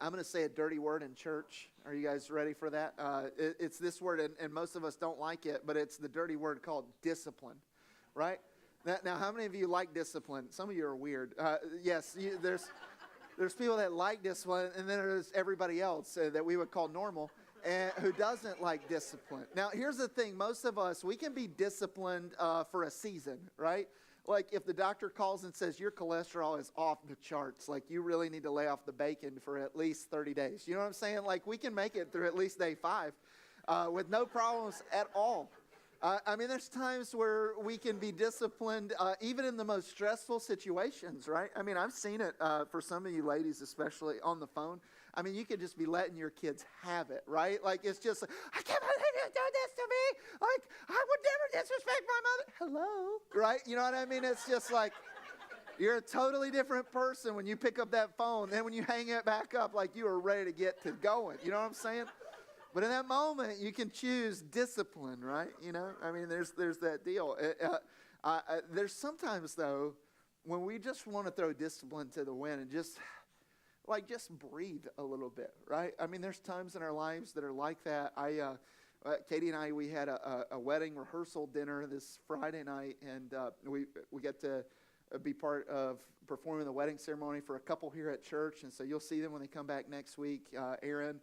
I'm going to say a dirty word in church. Are you guys ready for that? It's this word, and most of us don't like it, but it's the dirty word called discipline, right? Now, how many of you like discipline? Some of you are weird. Yes, there's people that like discipline, and then there's everybody else that we would call normal, and who doesn't like discipline. Now, here's the thing. Most of us, we can be disciplined for a season, right? Like if the doctor calls and says your cholesterol is off the charts, like you really need to lay off the bacon for at least 30 days. You know what I'm saying? Like we can make it through at least day 5 with no problems at all. I mean, there's times where we can be disciplined even in the most stressful situations, right? I mean, I've seen it for some of you ladies, especially on the phone. I mean, you could just be letting your kids have it, right? Like, it's just like, I can't believe you do this to me. Like, I would never disrespect my mother. Hello, right? You know what I mean? It's just like, you're a totally different person when you pick up that phone. Then when you hang it back up, like you are ready to get to going. You know what I'm saying? But in that moment, you can choose discipline, right? You know, I mean, there's that deal. There's sometimes, though, when we just want to throw discipline to the wind and just breathe a little bit, right? I mean, there's times in our lives that are like that. Katie and I, we had a wedding rehearsal dinner this Friday night, and we get to be part of performing the wedding ceremony for a couple here at church, and so you'll see them when they come back next week. Aaron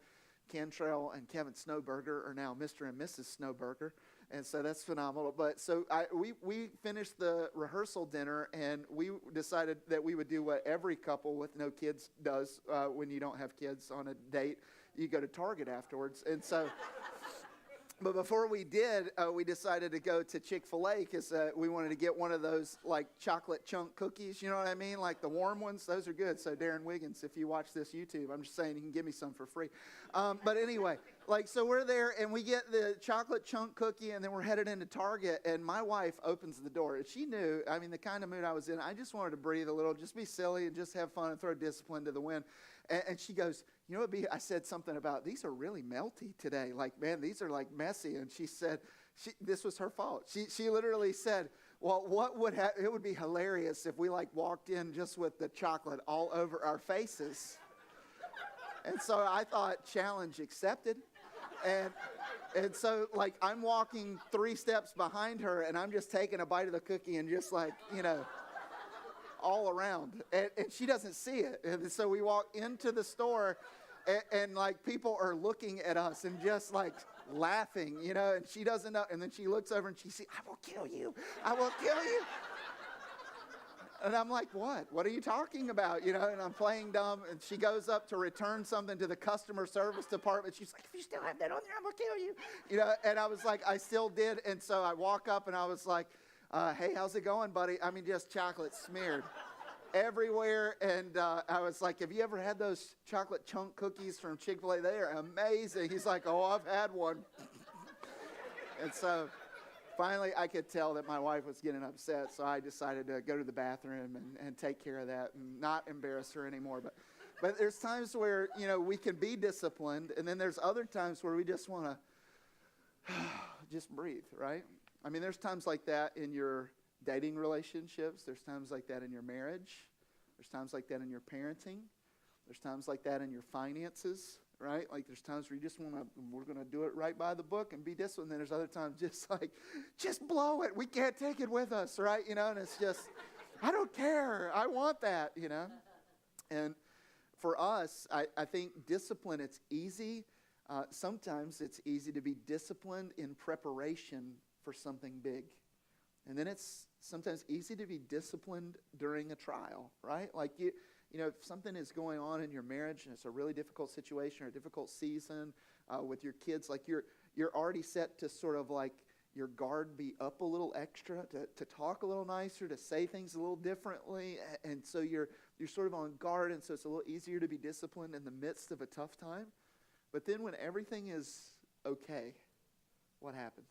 Cantrell and Kevin Snowberger are now Mr. and Mrs. Snowberger, and so that's phenomenal. But so we finished the rehearsal dinner, and we decided that we would do what every couple with no kids does when you don't have kids on a date. You go to Target afterwards, and so. But before we did, we decided to go to Chick-fil-A because we wanted to get one of those like chocolate chunk cookies, you know what I mean? Like the warm ones, those are good. So Darren Wiggins, if you watch this YouTube, I'm just saying you can give me some for free. But anyway, like so we're there and we get the chocolate chunk cookie and then we're headed into Target and my wife opens the door. And she knew, I mean, the kind of mood I was in, I just wanted to breathe a little, just be silly and just have fun and throw discipline to the wind. And she goes, you know what, I said something about, these are really melty today. Like, man, these are like messy. And she said, this was her fault. She literally said, well, it would be hilarious if we like walked in just with the chocolate all over our faces. And so I thought, challenge accepted. And so like I'm walking 3 steps behind her and I'm just taking a bite of the cookie and just like, you know, all around, and she doesn't see it. And so we walk into the store and like people are looking at us and just like laughing, you know, and she doesn't know. And then she looks over and she sees, I will kill you. I will kill you. And I'm like, what are you talking about? You know, and I'm playing dumb. And she goes up to return something to the customer service department. She's like, if you still have that on there, I'm going to kill you. You know, and I was like, I still did. And so I walk up and I was like, hey, how's it going, buddy? I mean, just chocolate smeared everywhere. And I was like, have you ever had those chocolate chunk cookies from Chick-fil-A? They are amazing. He's like, oh, I've had one. And so finally I could tell that my wife was getting upset. So I decided to go to the bathroom and take care of that and not embarrass her anymore. But there's times where, you know, we can be disciplined. And then there's other times where we just want to just breathe, right? I mean, there's times like that in your dating relationships. There's times like that in your marriage. There's times like that in your parenting. There's times like that in your finances, right? Like there's times where you just we're going to do it right by the book and be disciplined. Then there's other times just like, just blow it. We can't take it with us, right? You know, and it's just, I don't care. I want that, you know. And for us, I think discipline, it's easy. Sometimes it's easy to be disciplined in preparation for something big. And then it's sometimes easy to be disciplined during a trial, right? Like you know, if something is going on in your marriage and it's a really difficult situation or a difficult season with your kids, like you're already set to sort of like your guard be up a little extra, to talk a little nicer, to say things a little differently. And so you're sort of on guard, and so it's a little easier to be disciplined in the midst of a tough time. But then when everything is okay, what happens?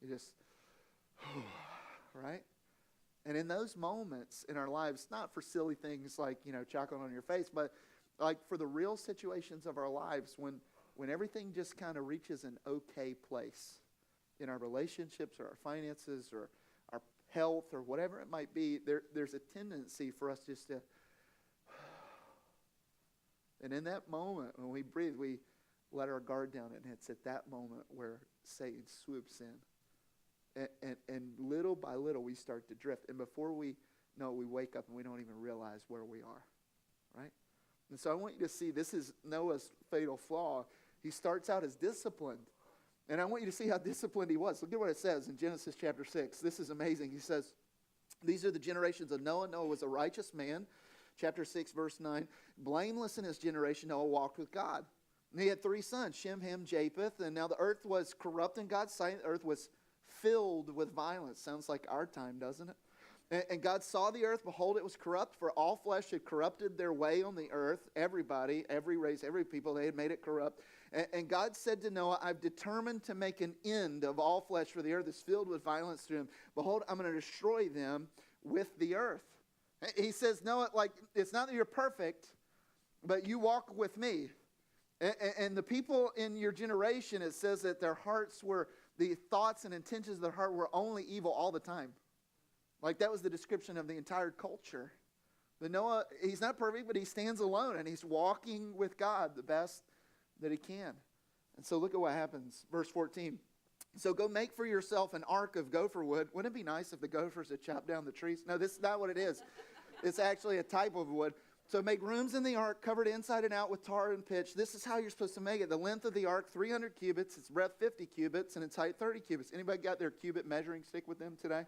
You just, right? And in those moments in our lives, not for silly things like, you know, chocolate on your face, but like for the real situations of our lives, when everything just kind of reaches an okay place in our relationships or our finances or our health or whatever it might be, there's a tendency for us just to And in that moment, when we breathe, we let our guard down. And it's at that moment where Satan swoops in. And little by little, we start to drift. And before we know, we wake up and we don't even realize where we are. Right? And so I want you to see, this is Noah's fatal flaw. He starts out as disciplined. And I want you to see how disciplined he was. Look at what it says in Genesis chapter 6. This is amazing. He says, these are the generations of Noah. Noah was a righteous man. Chapter 6, verse 9. Blameless in his generation, Noah walked with God. And he had 3 sons, Shem, Ham, Japheth. And now the earth was corrupt in God's sight. The earth was filled with violence. Sounds like our time, doesn't it? And God saw the earth, behold, it was corrupt, for all flesh had corrupted their way on the earth. Everybody, every race, every people, they had made it corrupt. And God said to Noah, I've determined to make an end of all flesh, for the earth is filled with violence through him. Behold, I'm going to destroy them with the earth. He says, Noah, like, it's not that you're perfect, but you walk with me. And the people in your generation, it says that their hearts were, the thoughts and intentions of their heart were only evil all the time. Like, that was the description of the entire culture. But Noah, he's not perfect, but he stands alone, and he's walking with God the best that he can. And so look at what happens. Verse 14. So go make for yourself an ark of gopher wood. Wouldn't it be nice if the gophers had chopped down the trees? No, this is not what it is. It's actually a type of wood. So make rooms in the ark, covered inside and out with tar and pitch. This is how you're supposed to make it. The length of the ark, 300 cubits. Its breadth, 50 cubits. And its height, 30 cubits. Anybody got their cubit measuring stick with them today?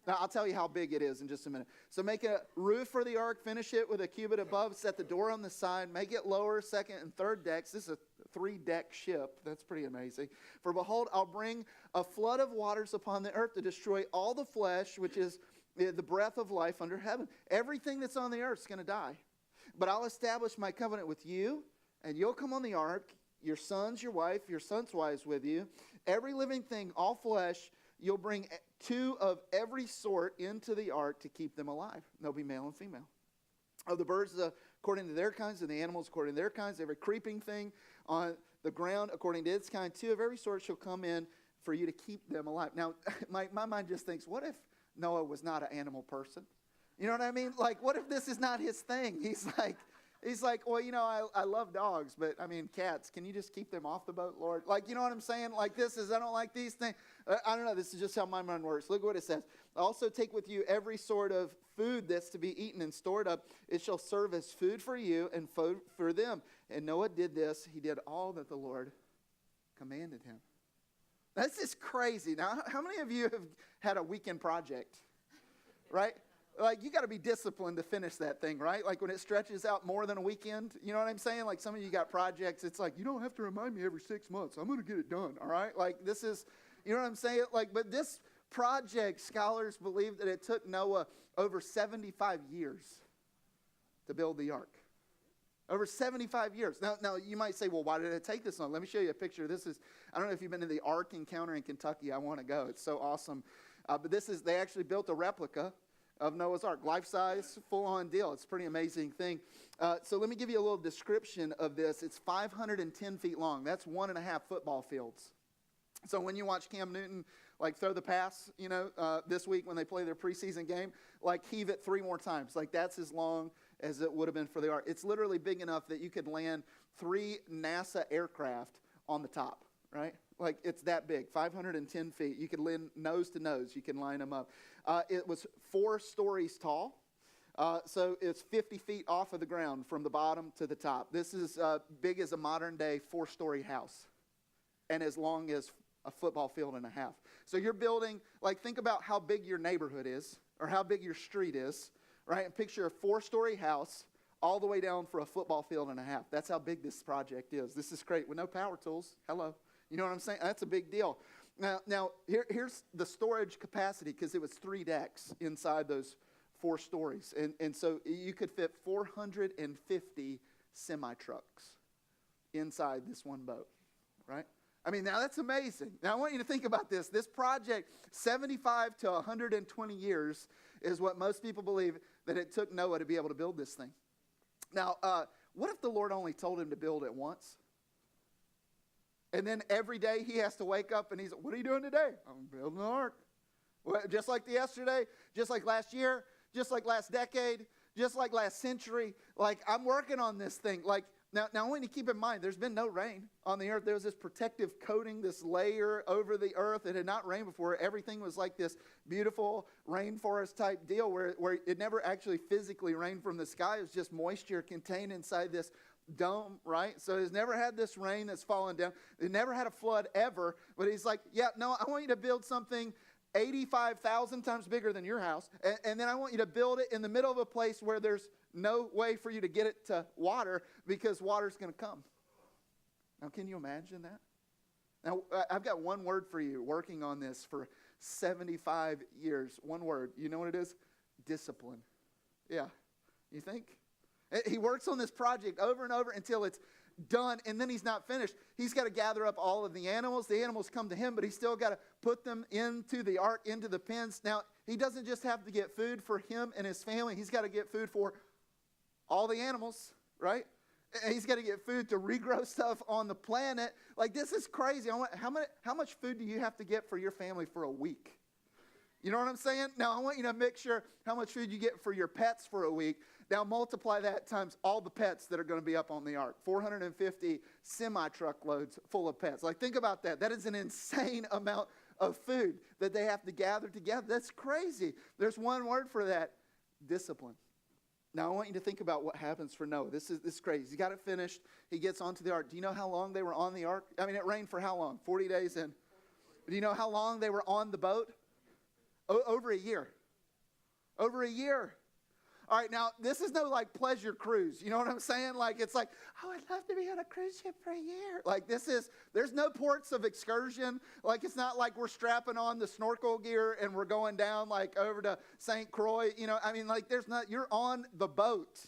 Now, I'll tell you how big it is in just a minute. So make a roof for the ark, finish it with a cubit above, set the door on the side, make it lower, second and third decks. This is a 3-deck ship. That's pretty amazing. For behold, I'll bring a flood of waters upon the earth to destroy all the flesh, which is the breath of life under heaven. Everything that's on the earth is going to die. But I'll establish my covenant with you, and you'll come on the ark, your sons, your wife, your sons' wives with you. Every living thing, all flesh, you'll bring 2 of every sort into the ark to keep them alive. They'll be male and female. Of the birds according to their kinds, and the animals according to their kinds, every creeping thing on the ground according to its kind, 2 of every sort shall come in for you to keep them alive. Now, my mind just thinks, what if Noah was not an animal person? You know what I mean? Like, what if this is not his thing? He's like, well, you know, I love dogs, but, I mean, cats, can you just keep them off the boat, Lord? Like, you know what I'm saying? Like, I don't like these things. I don't know. This is just how my mind works. Look at what it says. Also take with you every sort of food that's to be eaten and stored up. It shall serve as food for you and food for them. And Noah did this. He did all that the Lord commanded him. That's just crazy. Now, how many of you have had a weekend project, right? Like, you got to be disciplined to finish that thing, right? Like, when it stretches out more than a weekend, you know what I'm saying? Like, some of you got projects, it's like, you don't have to remind me every 6 months. I'm going to get it done, all right? Like, this is, you know what I'm saying? Like, but this project, scholars believe that it took Noah over 75 years to build the ark. Over 75 years. Now, you might say, well, why did it take this long? Let me show you a picture. This is, I don't know if you've been to the Ark Encounter in Kentucky. I want to go. It's so awesome. But they actually built a replica of Noah's Ark. Life-size, full-on deal. It's a pretty amazing thing. So let me give you a little description of this. It's 510 feet long. That's 1.5 football fields. So when you watch Cam Newton, like, throw the pass, you know, this week when they play their preseason game, like, heave it 3 more times. Like, that's as long as it would have been for the ark. It's literally big enough that you could land 3 NASA aircraft on the top, right? Like, it's that big, 510 feet. You could land nose to nose. You can line them up. It was 4 stories tall. So it's 50 feet off of the ground from the bottom to the top. This is big as a modern-day 4-story house and as long as a football field and a half. So you're building, like, think about how big your neighborhood is or how big your street is, right? And picture a 4-story house all the way down for a football field and a half. That's how big this project is. This is great with no power tools. Hello. You know what I'm saying? That's a big deal. Now here's the storage capacity, because it was 3 decks inside those 4 stories. And so you could fit 450 semi-trucks inside this one boat, right? I mean, now that's amazing. Now I want you to think about this. This project, 75 to 120 years is what most people believe that it took Noah to be able to build this thing. Now, what if the Lord only told him to build it once? And then every day he has to wake up and he's, what are you doing today? I'm building an ark. Well, just like yesterday, just like last year, just like last decade, just like last century. Like, I'm working on this thing. Like, Now, I want you to keep in mind, there's been no rain on the earth. There was this protective coating, this layer over the earth. It had not rained before. Everything was like this beautiful rainforest type deal where it never actually physically rained from the sky. It was just moisture contained inside this dome, right? So it's never had this rain that's fallen down. It never had a flood ever. But he's like, yeah, no, I want you to build something 85,000 times bigger than your house. And then I want you to build it in the middle of a place where there's no way for you to get it to water because water's going to come. Now, can you imagine that? Now, I've got one word for you working on this for 75 years. One word. You know what it is? Discipline. Yeah. You think? He works on this project over and over until it's done, and then he's not finished. He's got to gather up all of the animals. The animals come to him, but he's still got to put them into the ark, into the pens. Now, he doesn't just have to get food for him and his family. He's got to get food for all the animals, right? He's got to get food to regrow stuff on the planet. Like, this is crazy. How much food do you have to get for your family for a week? You know what I'm saying? Now, I want you to make sure how much food you get for your pets for a week. Now, multiply that times all the pets that are going to be up on the ark. 450 semi-truckloads full of pets. Like, think about that. That is an insane amount of food that they have to gather together. That's crazy. There's one word for that: discipline. Now, I want you to think about what happens for Noah. This is crazy. He got it finished. He gets onto the ark. Do you know how long they were on the ark? I mean, it rained for how long? 40 days in. Do you know how long they were on the boat? Over a year. Over a year. All right, now, this is no, like, pleasure cruise. You know what I'm saying? Like, it's like, oh, I'd love to be on a cruise ship for a year. Like, there's no ports of excursion. Like, it's not like we're strapping on the snorkel gear and we're going down, like, over to St. Croix. You know, I mean, like, you're on the boat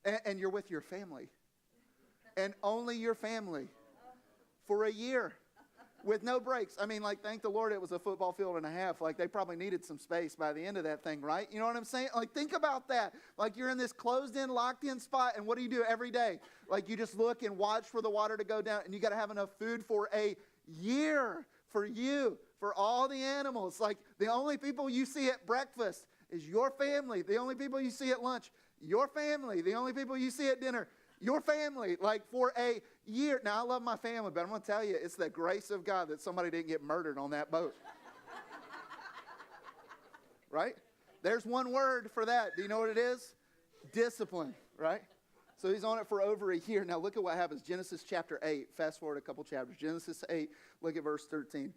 and you're with your family. And only your family for a year. With no breaks. I mean, like, thank the Lord it was a football field and a half. Like, they probably needed some space by the end of that thing, right? You know what I'm saying? Like, think about that. Like, you're in this closed-in, locked-in spot, and what do you do every day? Like, you just look and watch for the water to go down, and you got to have enough food for a year for you, for all the animals. Like, the only people you see at breakfast is your family. The only people you see at lunch, your family. The only people you see at dinner, your family, like, for a year. Now, I love my family, but I'm going to tell you, it's the grace of God that somebody didn't get murdered on that boat. Right? There's one word for that. Do you know what it is? Discipline, right? So he's on it for over a year. Now, look at what happens. Genesis chapter 8. Fast forward a couple chapters. Genesis 8, look at verse 13.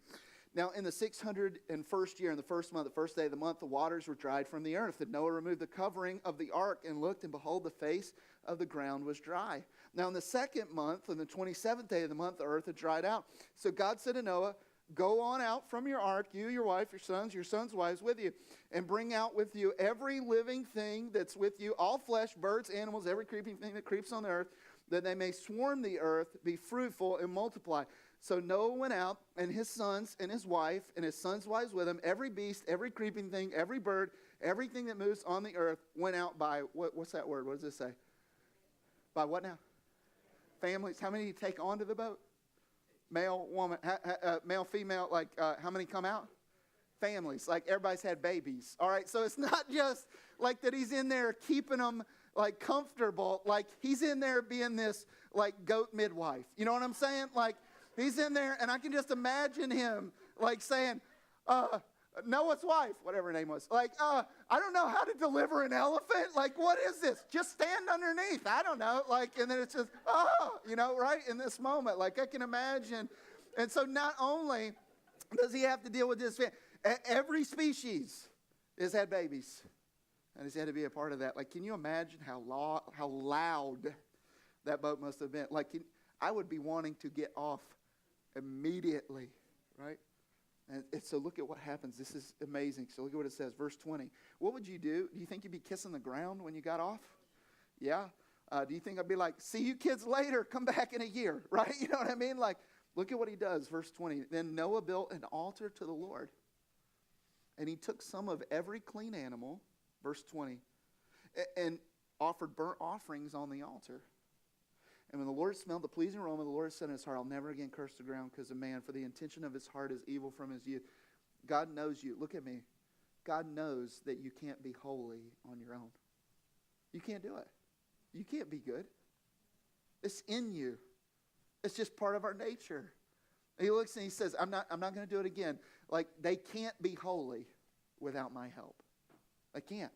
Now, in the 601st year, in the first month, the first day of the month, the waters were dried from the earth. And Noah removed the covering of the ark and looked, and behold, the face of the ground was dry. Now, in the second month, on the 27th day of the month, the earth had dried out. So God said to Noah, go on out from your ark, you, your wife, your sons' wives with you, and bring out with you every living thing that's with you, all flesh, birds, animals, every creeping thing that creeps on the earth, that they may swarm the earth, be fruitful, and multiply. So Noah went out, and his sons and his wife and his sons' wives with him, every beast, every creeping thing, every bird, everything that moves on the earth went out by, what's that word? What does this say? By what now? Families. How many do you take onto the boat? Male, woman, male, female, like how many come out? Families. Like everybody's had babies. All right, so it's not just like that he's in there keeping them like comfortable. Like he's in there being this like goat midwife. You know what I'm saying? Like he's in there, and I can just imagine him like saying, Noah's wife, whatever her name was, like, I don't know how to deliver an elephant. Like, what is this? Just stand underneath. I don't know. Like, and then it's just, you know, right in this moment. Like, I can imagine. And so not only does he have to deal with this, every species has had babies. And he's had to be a part of that. Like, can you imagine how loud that boat must have been? Like, I would be wanting to get off immediately, right? And so look at what happens. This is amazing. So look at what it says. Verse 20. What would you do? Do you think you'd be kissing the ground when you got off? Yeah. Do you think I'd be like, see you kids later, come back in a year, right? You know what I mean? Like, look at what he does. Verse 20. Then Noah built an altar to the Lord. And he took some of every clean animal, verse 20, and offered burnt offerings on the altar. And when the Lord smelled the pleasing aroma, the Lord said in his heart, I'll never again curse the ground because of man, for the intention of his heart is evil from his youth. God knows you. Look at me. God knows that you can't be holy on your own. You can't do it. You can't be good. It's in you. It's just part of our nature. He looks and he says, I'm not going to do it again. Like, they can't be holy without my help. They can't.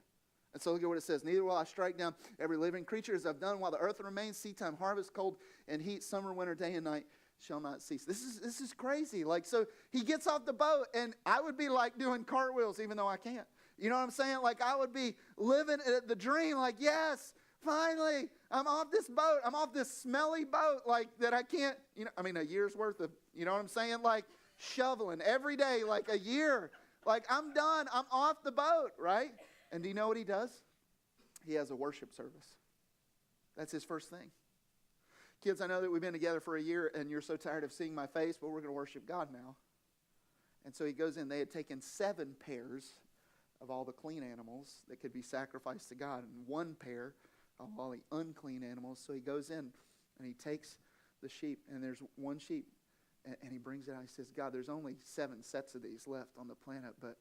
And so look at what it says. Neither will I strike down every living creature as I've done while the earth remains. Seedtime, harvest, cold, and heat, summer, winter, day and night shall not cease. This is crazy. Like, so he gets off the boat, and I would be like doing cartwheels even though I can't. You know what I'm saying? Like, I would be living the dream, like, yes, finally, I'm off this boat. I'm off this smelly boat, like, that I can't, a year's worth of, you know what I'm saying? Like, shoveling every day, like a year. Like, I'm done. I'm off the boat, right? And do you know what he does? He has a worship service. That's his first thing. Kids, I know that we've been together for a year, and you're so tired of seeing my face, but we're going to worship God now. And so he goes in. They had taken 7 pairs of all the clean animals that could be sacrificed to God, and 1 pair of all the unclean animals. So he goes in, and he takes the sheep, and there's 1 sheep, and he brings it out. He says, God, there's only 7 sets of these left on the planet, but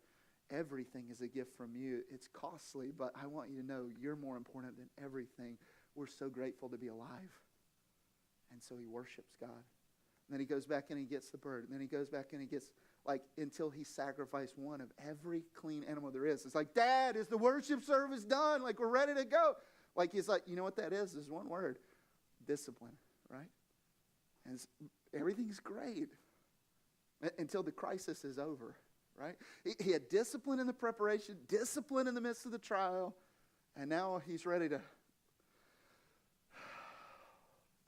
everything is a gift from you. It's costly, but I want you to know you're more important than everything. We're so grateful to be alive. And so he worships God. And then he goes back and he gets the bird. And then he goes back and he gets, like, until he sacrificed 1 of every clean animal there is. It's like, Dad, is the worship service done? Like, we're ready to go. Like, he's like, you know what that is? There's 1 word. Discipline, right? And everything's great until the crisis is over, right? He had discipline in the preparation, discipline in the midst of the trial, and now he's ready to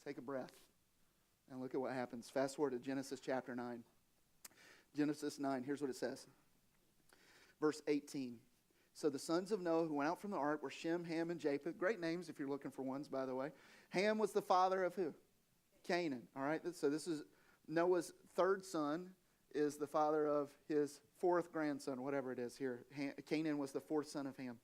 take a breath and look at what happens. Fast forward to Genesis chapter 9. Genesis 9, here's what it says. Verse 18. So the sons of Noah who went out from the ark were Shem, Ham, and Japheth. Great names if you're looking for ones, by the way. Ham was the father of who? Canaan. All right, so this is Noah's 3rd son is the father of his 4th grandson, whatever it is here. Canaan was the 4th son of Ham.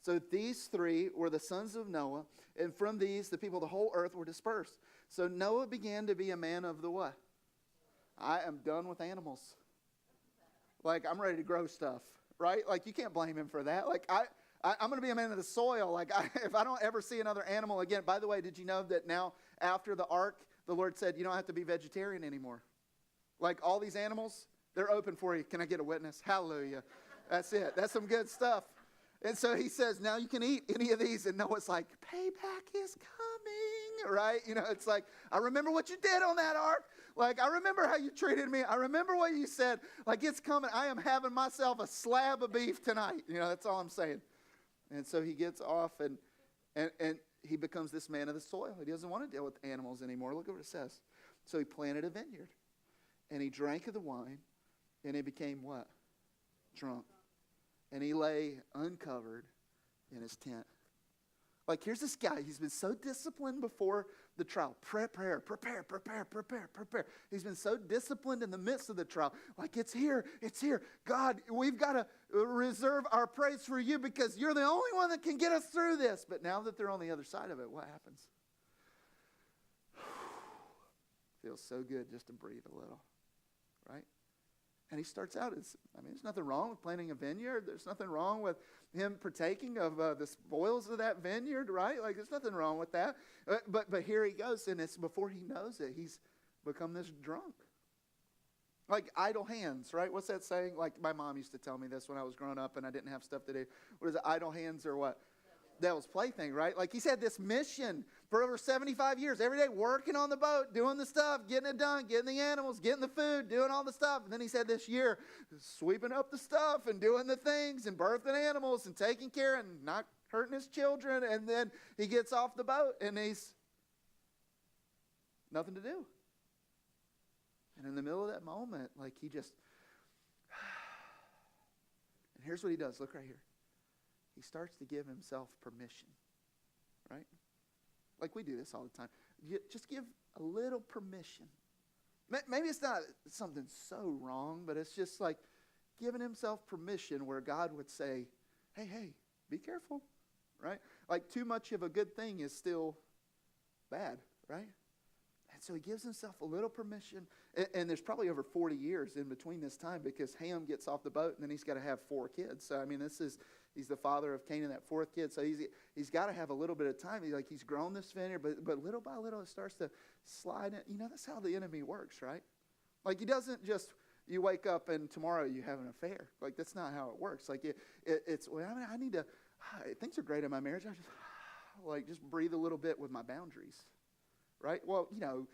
So these 3 were the sons of Noah, and from these the people of the whole earth were dispersed. So Noah began to be a man of the what? I am done with animals. Like, I'm ready to grow stuff, right? Like, you can't blame him for that. Like, I'm going to be a man of the soil. Like, if I don't ever see another animal again. By the way, did you know that now after the ark, the Lord said, you don't have to be vegetarian anymore. Like, all these animals, they're open for you. Can I get a witness? Hallelujah. That's it. That's some good stuff. And so he says, now you can eat any of these. And Noah's like, payback is coming, right? It's like, I remember what you did on that ark. Like, I remember how you treated me. I remember what you said. Like, it's coming. I am having myself a slab of beef tonight. That's all I'm saying. And so he gets off and he becomes this man of the soil. He doesn't want to deal with animals anymore. Look at what it says. So he planted a vineyard. And he drank of the wine. And he became what? Drunk. And he lay uncovered in his tent. Like, here's this guy. He's been so disciplined before the trial. Prepare. He's been so disciplined in the midst of the trial. Like, it's here. God, we've got to reserve our praise for you because you're the only one that can get us through this. But now that they're on the other side of it, what happens? Feels so good just to breathe a little, right? And he starts out, there's nothing wrong with planting a vineyard. There's nothing wrong with him partaking of the spoils of that vineyard, right? Like, there's nothing wrong with that. But here he goes, and it's before he knows it, he's become this drunk. Like, idle hands, right? What's that saying? Like, my mom used to tell me this when I was growing up and I didn't have stuff to do. What is it, idle hands or what? Devil's plaything, right? Like, he's had this mission for over 75 years, every day working on the boat, doing the stuff, getting it done, getting the animals, getting the food, doing all the stuff. And then he's had this year sweeping up the stuff and doing the things and birthing animals and taking care and not hurting his children. And then he gets off the boat and he's nothing to do. And in the middle of that moment, like, he just, and here's what he does. Look right here. He starts to give himself permission, right? Like, we do this all the time. Just give a little permission. Maybe it's not something so wrong, but it's just like giving himself permission where God would say, hey, be careful, right? Like, too much of a good thing is still bad, right? And so he gives himself a little permission. And there's probably over 40 years in between this time, because Ham gets off the boat and then he's got to have 4 kids. So, I mean, he's the father of Canaan, that 4th kid. So he's got to have a little bit of time. He's grown this vineyard, but little by little it starts to slide in. You know, that's how the enemy works, right? Like, he doesn't just, you wake up and tomorrow you have an affair. Like, that's not how it works. Like, it's, well, I mean, I need to, things are great in my marriage. I just breathe a little bit with my boundaries, right? Well, you know,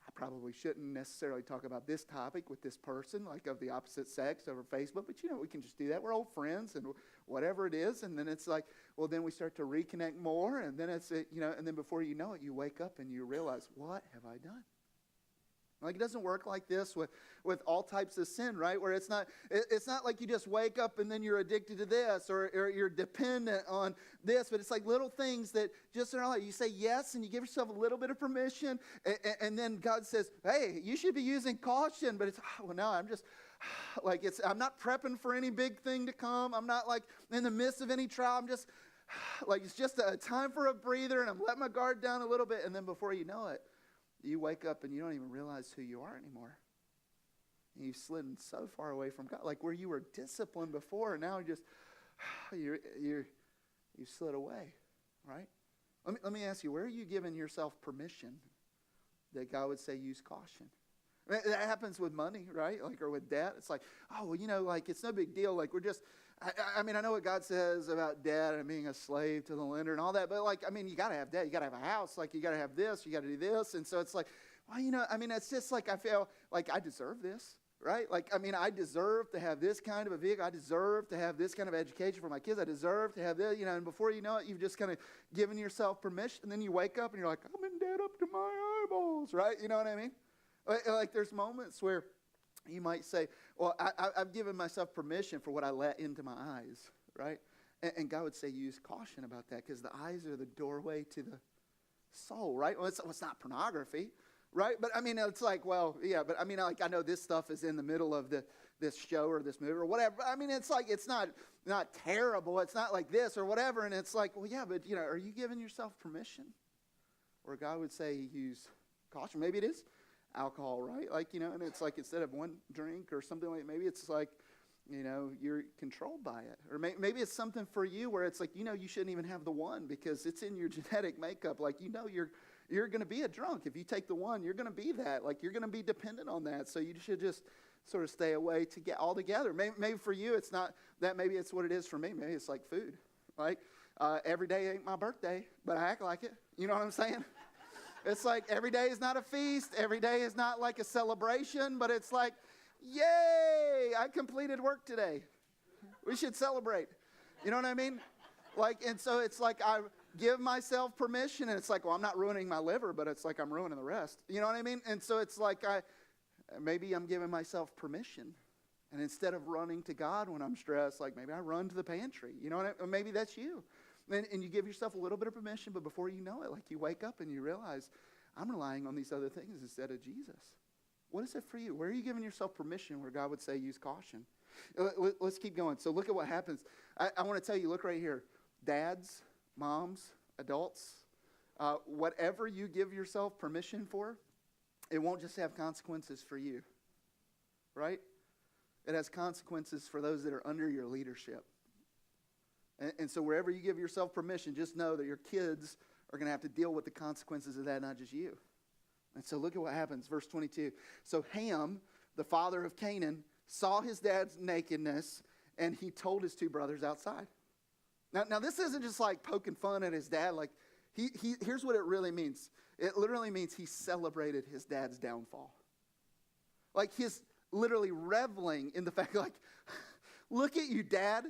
I probably shouldn't necessarily talk about this topic with this person, like of the opposite sex, over Facebook, but, you know, we can just do that. We're old friends and whatever it is. And then it's like, well, then we start to reconnect more. And then it's, you know, and then before you know it, you wake up and you realize, what have I done? Like, it doesn't work like this with all types of sin, right? Where it's not like you just wake up and then you're addicted to this or you're dependent on this, but it's like little things that just in our life, you say yes and you give yourself a little bit of permission, and then God says, hey, you should be using caution, but it's, well, no, I'm just, like, I'm not prepping for any big thing to come. I'm not like in the midst of any trial. I'm just, like, it's just a time for a breather, and I'm letting my guard down a little bit, and then before you know it, you wake up and you don't even realize who you are anymore. And you've slid so far away from God, like where you were disciplined before, and now you slid away, right? Let me ask you, where are you giving yourself permission that God would say use caution? I mean, that happens with money, right? Like, or with debt. It's like, oh, well, you know, like, it's no big deal. Like, we're just, I mean, I know what God says about debt and being a slave to the lender and all that, but, like, I mean, you got to have debt. You got to have a house. Like, you got to have this. You got to do this. And so it's like, well, you know, I mean, it's just like I feel like I deserve this, right? Like, I mean, I deserve to have this kind of a vehicle. I deserve to have this kind of education for my kids. I deserve to have this, you know, and before you know it, you've just kind of given yourself permission. And then you wake up and you're like, I'm in debt up to my eyeballs, right? You know what I mean? Like, there's moments where you might say, well, I've given myself permission for what I let into my eyes, right? And God would say use caution about that, because the eyes are the doorway to the soul, right? Well, it's not pornography, right? But, I mean, it's like, well, yeah, but, I mean, like, I know this stuff is in the middle of this show or this movie or whatever. I mean, it's like, it's not terrible. It's not like this or whatever. And it's like, well, yeah, but, you know, are you giving yourself permission? Or God would say use caution. Maybe it is alcohol, right? Like, you know, and it's like, instead of one drink or something like, maybe it's like, you know, you're controlled by it. Or maybe it's something for you where it's like, you know, you shouldn't even have the one because it's in your genetic makeup. Like, you know, you're going to be a drunk. If you take the one, you're going to be that. Like, you're going to be dependent on that. So you should just sort of stay away to get all together. Maybe for you, it's not that. Maybe it's what it is for me. Maybe it's like food, right? Every day ain't my birthday, but I act like it. You know what I'm saying? It's like every day is not a feast. Every day is not like a celebration, but it's like, yay, I completed work today. We should celebrate. You know what I mean? Like, and so it's like I give myself permission, and it's like, well, I'm not ruining my liver, but it's like I'm ruining the rest. You know what I mean? And so it's like maybe I'm giving myself permission. And instead of running to God when I'm stressed, like maybe I run to the pantry. You know what I mean? Maybe that's you. And you give yourself a little bit of permission, but before you know it, like you wake up and you realize, I'm relying on these other things instead of Jesus. What is it for you? Where are you giving yourself permission where God would say use caution? Let's keep going. So look at what happens. I want to tell you, look right here. Dads, moms, adults, whatever you give yourself permission for, it won't just have consequences for you, right? It has consequences for those that are under your leadership. And so wherever you give yourself permission, just know that your kids are going to have to deal with the consequences of that, not just you. And so look at what happens, verse 22. So Ham, the father of Canaan, saw his dad's nakedness, and he told his 2 brothers outside. Now this isn't just like poking fun at his dad. Like here's what it really means. It literally means he celebrated his dad's downfall. Like he's literally reveling in the fact, like, look at you, Dad.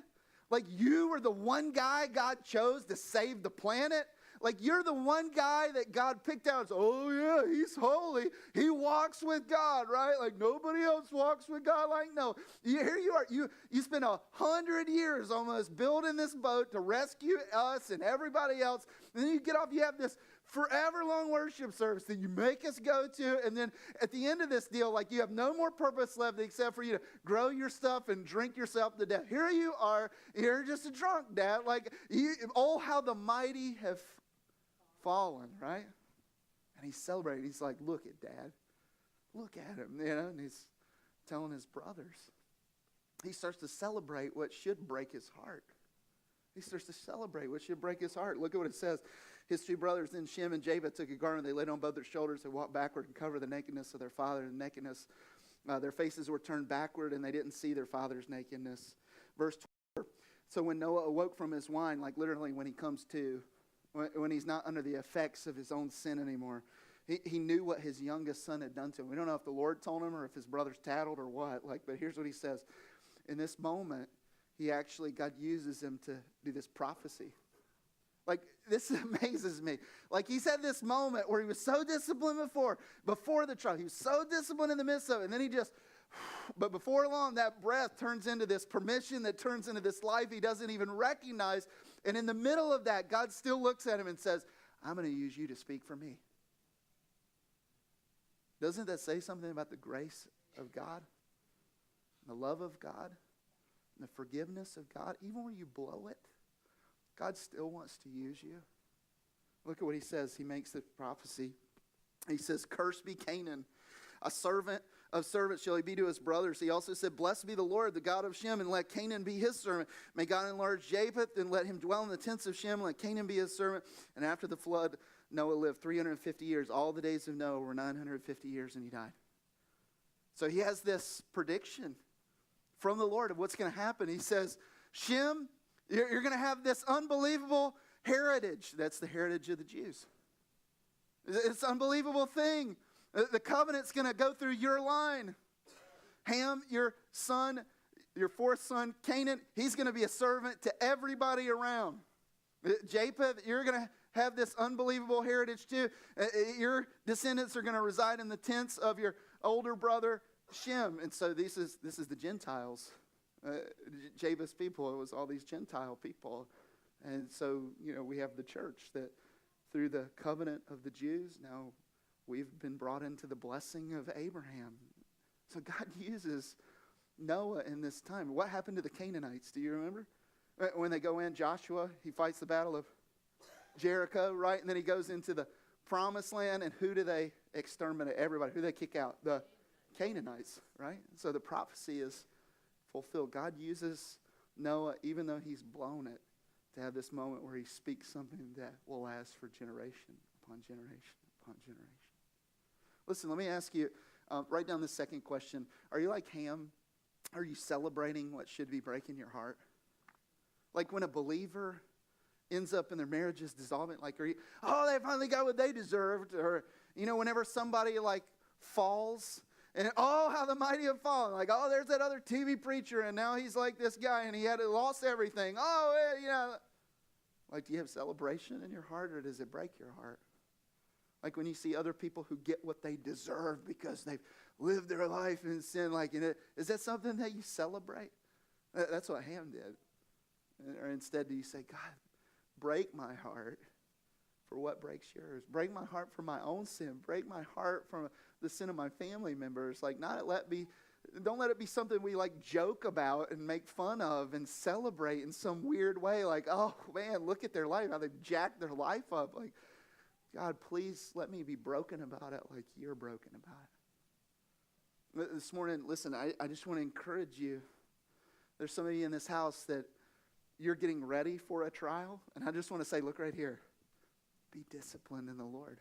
Like, you were the one guy God chose to save the planet. Like, you're the one guy that God picked out. Oh, yeah, he's holy. He walks with God, right? Like, nobody else walks with God. Like, no. Here you are. You spent 100 years almost building this boat to rescue us and everybody else. And then you get off, you have this forever long worship service that you make us go to, and then at the end of this deal, like you have no more purpose left except for you to grow your stuff and drink yourself to death. Here you are, you're just a drunk, Dad. Like, oh, how the mighty have fallen, right? And he's celebrating. He's like, look at Dad. Look at him, and he's telling his brothers. He starts to celebrate what should break his heart. He starts to celebrate what should break his heart. Look at what it says. His two brothers, then Shem and Japheth, took a garment. They laid it on both their shoulders. They walked backward and covered the nakedness of their father. The nakedness, their faces were turned backward, and they didn't see their father's nakedness. Verse 12. So when Noah awoke from his wine, like literally when he comes to, when he's not under the effects of his own sin anymore, he knew what his youngest son had done to him. We don't know if the Lord told him or if his brothers tattled or what. But here's what he says. In this moment, God uses him to do this prophecy. This amazes me. He's had this moment where he was so disciplined before the trial. He was so disciplined in the midst of it. And then but before long, that breath turns into this permission that turns into this life he doesn't even recognize. And in the middle of that, God still looks at him and says, I'm going to use you to speak for me. Doesn't that say something about the grace of God, the love of God, and the forgiveness of God? Even when you blow it, God still wants to use you. Look at what he says. He makes the prophecy. He says, cursed be Canaan. A servant of servants shall he be to his brothers. He also said, blessed be the Lord, the God of Shem, and let Canaan be his servant. May God enlarge Japheth, and let him dwell in the tents of Shem, and let Canaan be his servant. And after the flood, Noah lived 350 years. All the days of Noah were 950 years, and he died. So he has this prediction from the Lord of what's going to happen. He says, Shem, you're going to have this unbelievable heritage. That's the heritage of the Jews. It's an unbelievable thing. The covenant's going to go through your line. Ham, your son, your fourth son, Canaan, he's going to be a servant to everybody around. Japheth, you're going to have this unbelievable heritage too. Your descendants are going to reside in the tents of your older brother, Shem. And so this is the Gentiles. Japheth's people, it was all these Gentile people. And so, we have the church that through the covenant of the Jews, now we've been brought into the blessing of Abraham. So God uses Noah in this time. What happened to the Canaanites? Do you remember? When they go in, Joshua, he fights the battle of Jericho, right? And then he goes into the promised land, and who do they exterminate? Everybody. Who do they kick out? The Canaanites, right? So the prophecy is fulfilled. God uses Noah, even though he's blown it, to have this moment where he speaks something that will last for generation upon generation upon generation. Listen, let me ask you, write down the second question. Are you like Ham? Are you celebrating what should be breaking your heart? Like when a believer ends up in their marriages dissolving, they finally got what they deserved. Or, whenever somebody falls, and how the mighty have fallen. There's that other TV preacher, and now he's like this guy, and he lost everything. Do you have celebration in your heart, or does it break your heart? When you see other people who get what they deserve because they've lived their life in sin, is that something that you celebrate? That's what Ham did. Or instead, do you say, God, break my heart for what breaks yours? Break my heart for my own sin. Break my heart from the sin of my family members. Don't let it be something we joke about and make fun of and celebrate in some weird way. Oh man, look at their life, how they've jacked their life up. God, please let me be broken about it like you're broken about it. This morning, listen, I just want to encourage you. There's some of you in this house that you're getting ready for a trial. And I just want to say, look right here. Be disciplined in the Lord.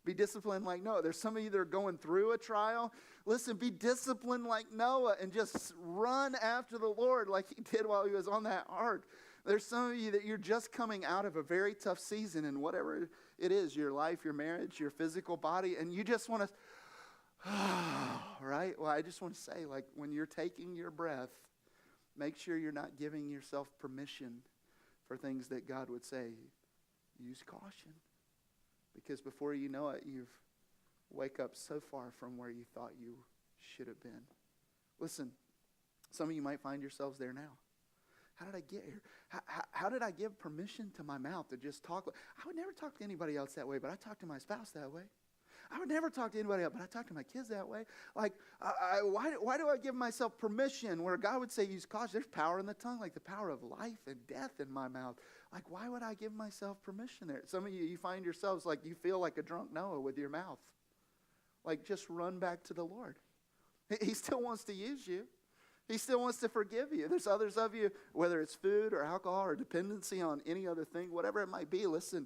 Be disciplined like Noah. There's some of you that are going through a trial. Listen, be disciplined like Noah and just run after the Lord like he did while he was on that ark. There's some of you that you're just coming out of a very tough season in whatever it is, your life, your marriage, your physical body, and you just want to, right? Well, I just want to say, when you're taking your breath, make sure you're not giving yourself permission for things that God would say. Use caution. Because before you know it, you've wake up so far from where you thought you should have been. Listen, some of you might find yourselves there now. How did I get here? How did I give permission to my mouth to just talk? I would never talk to anybody else that way, but I talk to my spouse that way. I would never talk to anybody else, but I talk to my kids that way. Like, why do I give myself permission where God would say use caution? There's power in the tongue, like the power of life and death in my mouth. Like, why would I give myself permission there? Some of you find yourselves like you feel like a drunk Noah with your mouth. Like, just run back to the Lord. He still wants to use you. He still wants to forgive you. There's others of you, whether it's food or alcohol or dependency on any other thing, whatever it might be. Listen,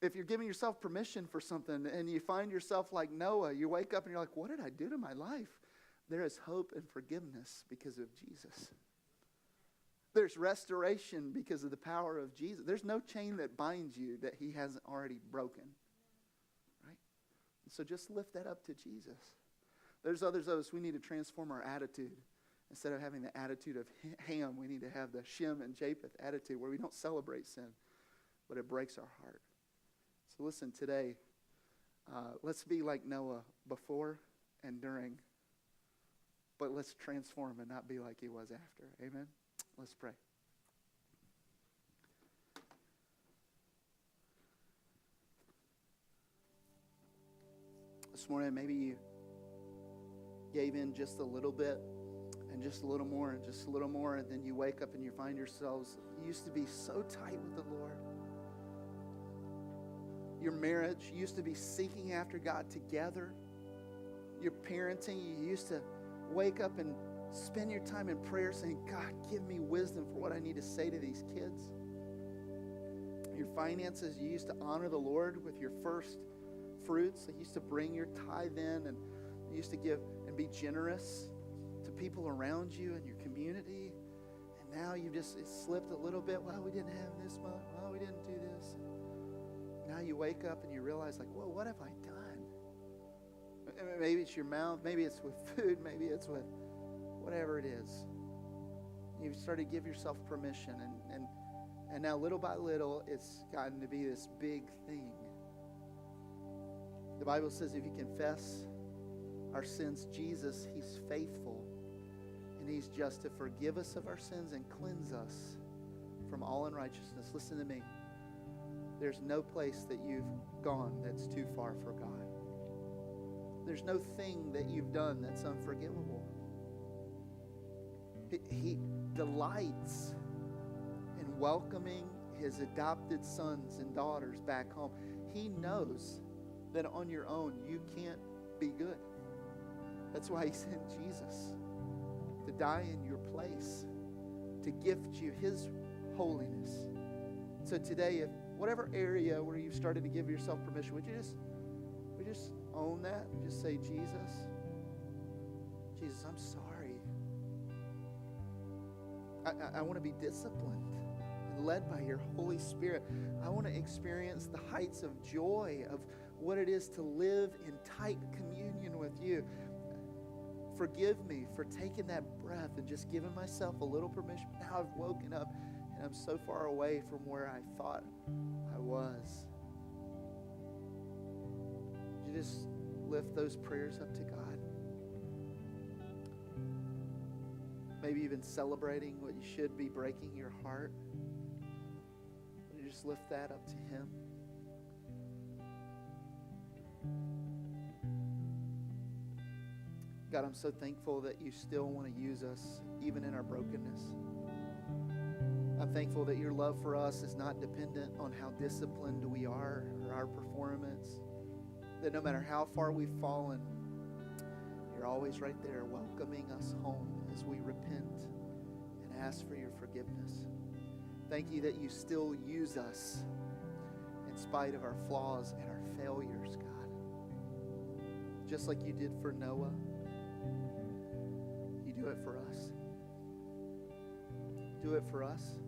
if you're giving yourself permission for something and you find yourself like Noah, you wake up and you're like, what did I do to my life? There is hope and forgiveness because of Jesus. There's restoration because of the power of Jesus. There's no chain that binds you that he hasn't already broken. Right? So just lift that up to Jesus. There's others of us, we need to transform our attitude. Instead of having the attitude of Ham, we need to have the Shem and Japheth attitude where we don't celebrate sin, but it breaks our heart. So listen, today, let's be like Noah before and during, but let's transform and not be like he was after. Amen? Let's pray. This morning, maybe you gave in just a little bit, and just a little more, and just a little more, and then you wake up and you find yourselves, you used to be so tight with the Lord. Your marriage, you used to be seeking after God together. Your parenting, you used to wake up and spend your time in prayer saying, God, give me wisdom for what I need to say to these kids. Your finances, you used to honor the Lord with your first fruits. You used to bring your tithe in, and you used to give and be generous to people around you and your community. And now you just, it slipped a little bit. Well, we didn't have this month. Well, we didn't do this. Now you wake up and you realize, like, whoa, what have I done? Maybe it's your mouth. Maybe it's with food. Maybe it's with whatever it is. You've started to give yourself permission. And now little by little, it's gotten to be this big thing. The Bible says if you confess our sins, Jesus, he's faithful and he's just to forgive us of our sins and cleanse us from all unrighteousness. Listen to me. There's no place that you've gone that's too far for God. There's no thing that you've done that's unforgivable. He delights in welcoming his adopted sons and daughters back home. He knows that on your own you can't be good. That's why he sent Jesus to die in your place, to gift you his holiness. So today, if whatever area where you've started to give yourself permission, would you just own that? Just say, Jesus, I'm sorry. I want to be disciplined and led by your Holy Spirit. I want to experience the heights of joy of what it is to live in tight communion with you. Forgive me for taking that breath and just giving myself a little permission. Now I've woken up and I'm so far away from where I thought I was. You just lift those prayers up to God. Maybe even celebrating what you should be breaking your heart. You just lift that up to him. God, I'm so thankful that you still want to use us even in our brokenness. I'm thankful that your love for us is not dependent on how disciplined we are or our performance. That no matter how far we've fallen, you're always right there welcoming us home as we repent and ask for your forgiveness. Thank you that you still use us in spite of our flaws and our failures, God. Just like you did for Noah, you do it for us. Do it for us.